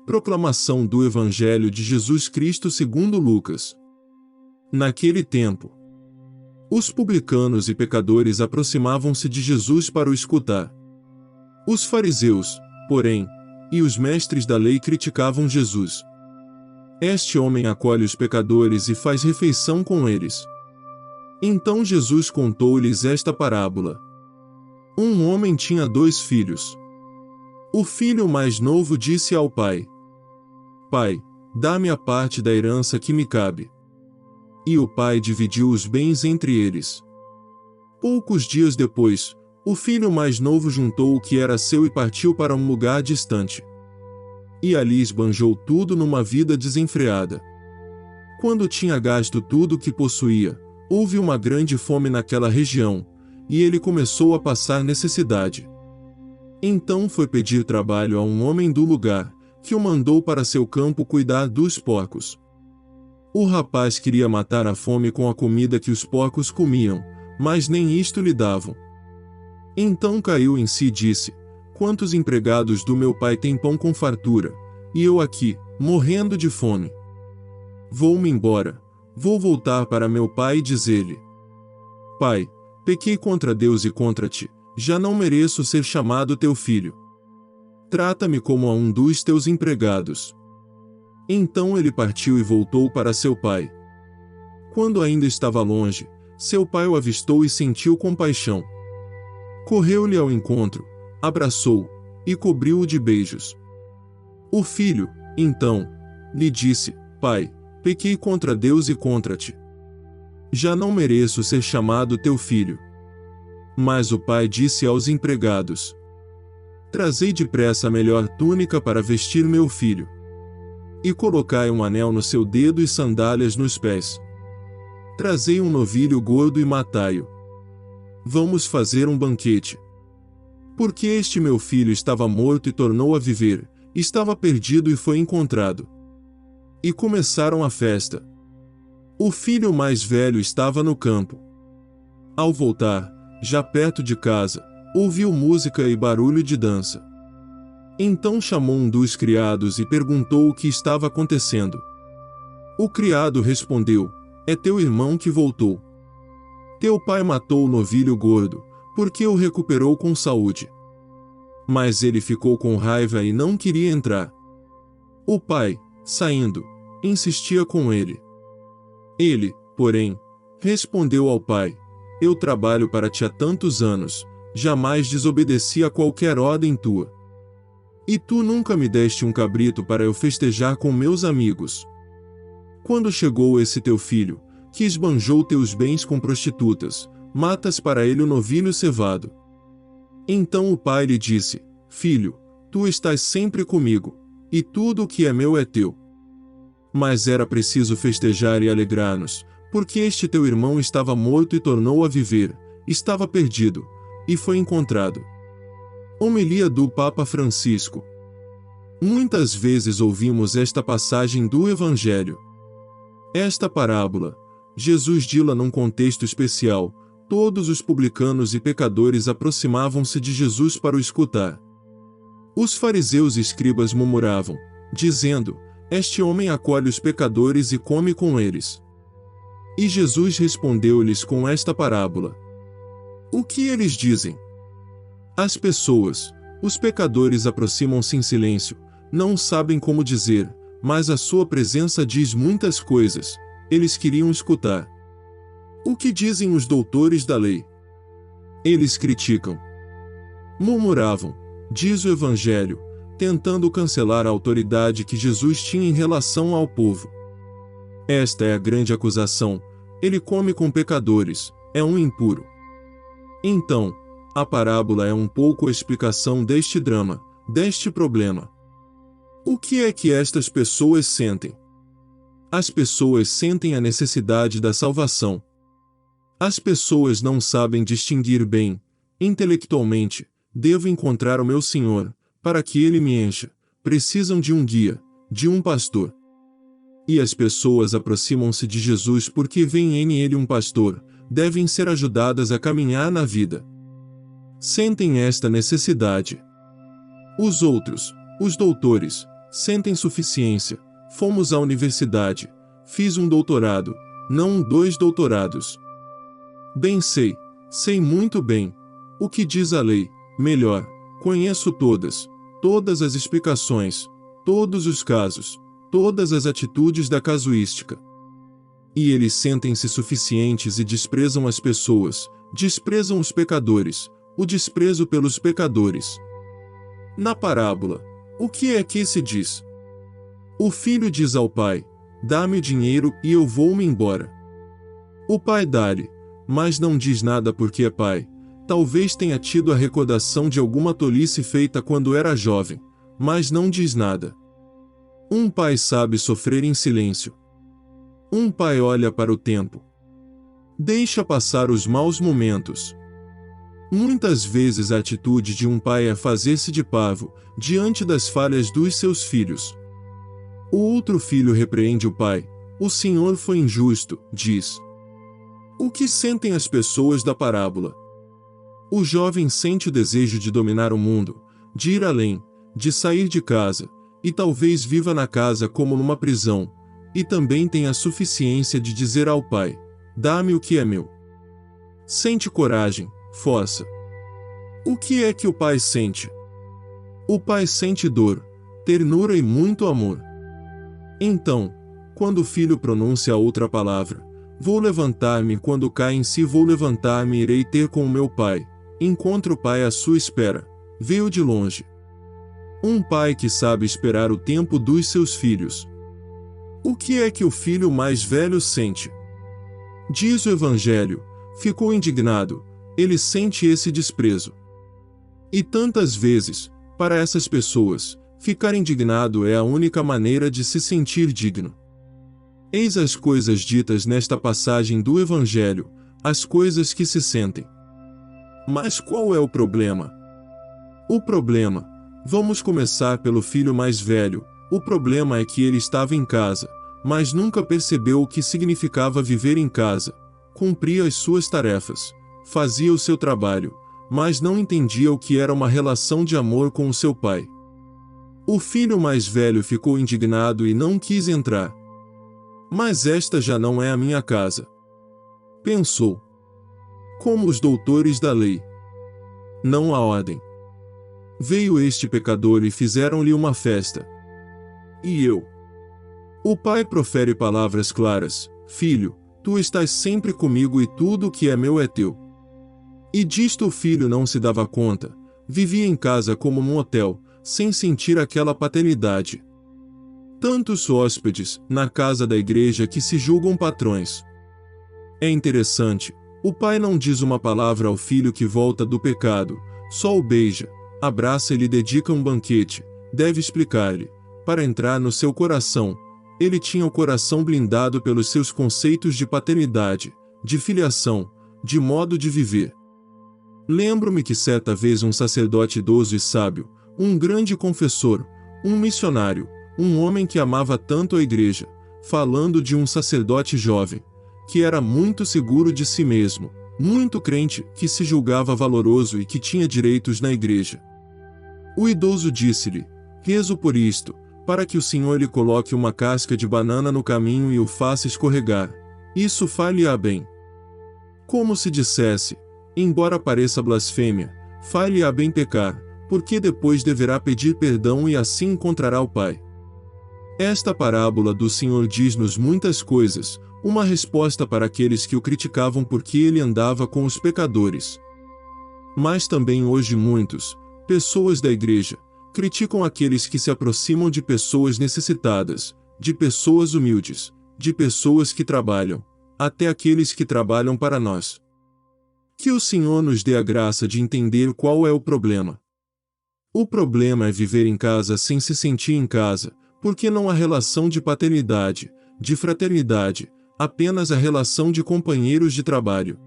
Proclamação do Evangelho de Jesus Cristo segundo Lucas. Naquele tempo, os publicanos e pecadores aproximavam-se de Jesus para o escutar. Os fariseus, porém, e os mestres da lei criticavam Jesus. Este homem acolhe os pecadores e faz refeição com eles. Então Jesus contou-lhes esta parábola. Um homem tinha 2 filhos. O filho mais novo disse ao pai: Pai, dá-me a parte da herança que me cabe. E o pai dividiu os bens entre eles. Poucos dias depois, o filho mais novo juntou o que era seu e partiu para um lugar distante. E ali esbanjou tudo numa vida desenfreada. Quando tinha gasto tudo o que possuía, houve uma grande fome naquela região, e ele começou a passar necessidade. Então foi pedir trabalho a um homem do lugar, que o mandou para seu campo cuidar dos porcos. O rapaz queria matar a fome com a comida que os porcos comiam, mas nem isto lhe davam. Então caiu em si e disse: Quantos empregados do meu pai têm pão com fartura, e eu aqui, morrendo de fome? Vou-me embora, vou voltar para meu pai e dizer-lhe: Pai, pequei contra Deus e contra ti, já não mereço ser chamado teu filho. Trata-me como a um dos teus empregados. Então ele partiu e voltou para seu pai. Quando ainda estava longe, seu pai o avistou e sentiu compaixão. Correu-lhe ao encontro, abraçou-o, e cobriu-o de beijos. O filho, então, lhe disse: Pai, pequei contra Deus e contra ti. Já não mereço ser chamado teu filho. Mas o pai disse aos empregados: Trazei depressa a melhor túnica para vestir meu filho. E colocai um anel no seu dedo e sandálias nos pés. Trazei um novilho gordo e matai-o. Vamos fazer um banquete. Porque este meu filho estava morto e tornou a viver, estava perdido e foi encontrado. E começaram a festa. O filho mais velho estava no campo. Ao voltar, já perto de casa, ouviu música e barulho de dança. Então chamou um dos criados e perguntou o que estava acontecendo. O criado respondeu: É teu irmão que voltou. Teu pai matou o novilho gordo, porque o recuperou com saúde. Mas ele ficou com raiva e não queria entrar. O pai, saindo, insistia com ele. Ele, porém, respondeu ao pai: Eu trabalho para ti há tantos anos, jamais desobedeci a qualquer ordem tua. E tu nunca me deste um cabrito para eu festejar com meus amigos. Quando chegou esse teu filho, que esbanjou teus bens com prostitutas, matas para ele o novilho cevado. Então o pai lhe disse: Filho, tu estás sempre comigo, e tudo o que é meu é teu. Mas era preciso festejar e alegrar-nos, porque este teu irmão estava morto e tornou a viver, estava perdido, e foi encontrado. Homilia do Papa Francisco. Muitas vezes ouvimos esta passagem do Evangelho. Esta parábola, Jesus dila num contexto especial. Todos os publicanos e pecadores aproximavam-se de Jesus para o escutar. Os fariseus e escribas murmuravam, dizendo: Este homem acolhe os pecadores e come com eles. E Jesus respondeu-lhes com esta parábola. O que eles dizem? As pessoas, os pecadores aproximam-se em silêncio, não sabem como dizer, mas a sua presença diz muitas coisas, eles queriam escutar. O que dizem os doutores da lei? Eles criticam. Murmuravam, diz o Evangelho, tentando cancelar a autoridade que Jesus tinha em relação ao povo. Esta é a grande acusação: ele come com pecadores, é um impuro. Então, a parábola é um pouco a explicação deste drama, deste problema. O que é que estas pessoas sentem? As pessoas sentem a necessidade da salvação. As pessoas não sabem distinguir bem, intelectualmente: devo encontrar o meu Senhor, para que ele me encha. Precisam de um guia, de um pastor. E as pessoas aproximam-se de Jesus porque veem nele um pastor, devem ser ajudadas a caminhar na vida. Sentem esta necessidade. Os outros, os doutores, sentem suficiência, fomos à universidade, fiz um doutorado, não 2 doutorados. Bem sei muito bem, o que diz a lei, melhor, conheço todas as explicações, todos os casos, todas as atitudes da casuística. E eles sentem-se suficientes e desprezam as pessoas, desprezam os pecadores, o desprezo pelos pecadores. Na parábola, o que é que se diz? O filho diz ao pai: dá-me o dinheiro e eu vou-me embora. O pai dá-lhe, mas não diz nada porque é pai. Talvez tenha tido a recordação de alguma tolice feita quando era jovem, mas não diz nada. Um pai sabe sofrer em silêncio. Um pai olha para o tempo. Deixa passar os maus momentos. Muitas vezes a atitude de um pai é fazer-se de pavo, diante das falhas dos seus filhos. O outro filho repreende o pai. O Senhor foi injusto, diz. O que sentem as pessoas da parábola? O jovem sente o desejo de dominar o mundo, de ir além, de sair de casa, e talvez viva na casa como numa prisão, e também tem a suficiência de dizer ao pai: dá-me o que é meu. Sente coragem, força. O que é que o pai sente? O pai sente dor, ternura e muito amor. Então, quando o filho pronuncia outra palavra, vou levantar-me, quando cai em si vou levantar-me e irei ter com o meu pai, encontra o pai à sua espera, veio de longe. Um pai que sabe esperar o tempo dos seus filhos. O que é que o filho mais velho sente? Diz o Evangelho, ficou indignado, ele sente esse desprezo. E tantas vezes, para essas pessoas, ficar indignado é a única maneira de se sentir digno. Eis as coisas ditas nesta passagem do Evangelho, as coisas que se sentem. Mas qual é o problema? O problema, vamos começar pelo filho mais velho. O problema é que ele estava em casa, mas nunca percebeu o que significava viver em casa. Cumpria as suas tarefas, fazia o seu trabalho, mas não entendia o que era uma relação de amor com o seu pai. O filho mais velho ficou indignado e não quis entrar. Mas esta já não é a minha casa. Pensou. Como os doutores da lei. Não há ordem. Veio este pecador e fizeram-lhe uma festa. E eu? O pai profere palavras claras: filho, tu estás sempre comigo e tudo o que é meu é teu. E disto o filho não se dava conta, vivia em casa como num hotel, sem sentir aquela paternidade. Tantos hóspedes, na casa da igreja, que se julgam patrões. É interessante, o pai não diz uma palavra ao filho que volta do pecado, só o beija, abraça e lhe dedica um banquete, deve explicar-lhe, para entrar no seu coração. Ele tinha o coração blindado pelos seus conceitos de paternidade, de filiação, de modo de viver. Lembro-me que certa vez um sacerdote idoso e sábio, um grande confessor, um missionário, um homem que amava tanto a igreja, falando de um sacerdote jovem, que era muito seguro de si mesmo, muito crente, que se julgava valoroso e que tinha direitos na igreja. O idoso disse-lhe: rezo por isto, para que o Senhor lhe coloque uma casca de banana no caminho e o faça escorregar. Isso far-lhe-á bem. Como se dissesse, embora pareça blasfêmia, far-lhe-á bem pecar, porque depois deverá pedir perdão e assim encontrará o Pai. Esta parábola do Senhor diz-nos muitas coisas, uma resposta para aqueles que o criticavam porque ele andava com os pecadores. Mas também hoje muitos, pessoas da igreja, criticam aqueles que se aproximam de pessoas necessitadas, de pessoas humildes, de pessoas que trabalham, até aqueles que trabalham para nós. Que o Senhor nos dê a graça de entender qual é o problema. O problema é viver em casa sem se sentir em casa, porque não há relação de paternidade, de fraternidade, apenas a relação de companheiros de trabalho.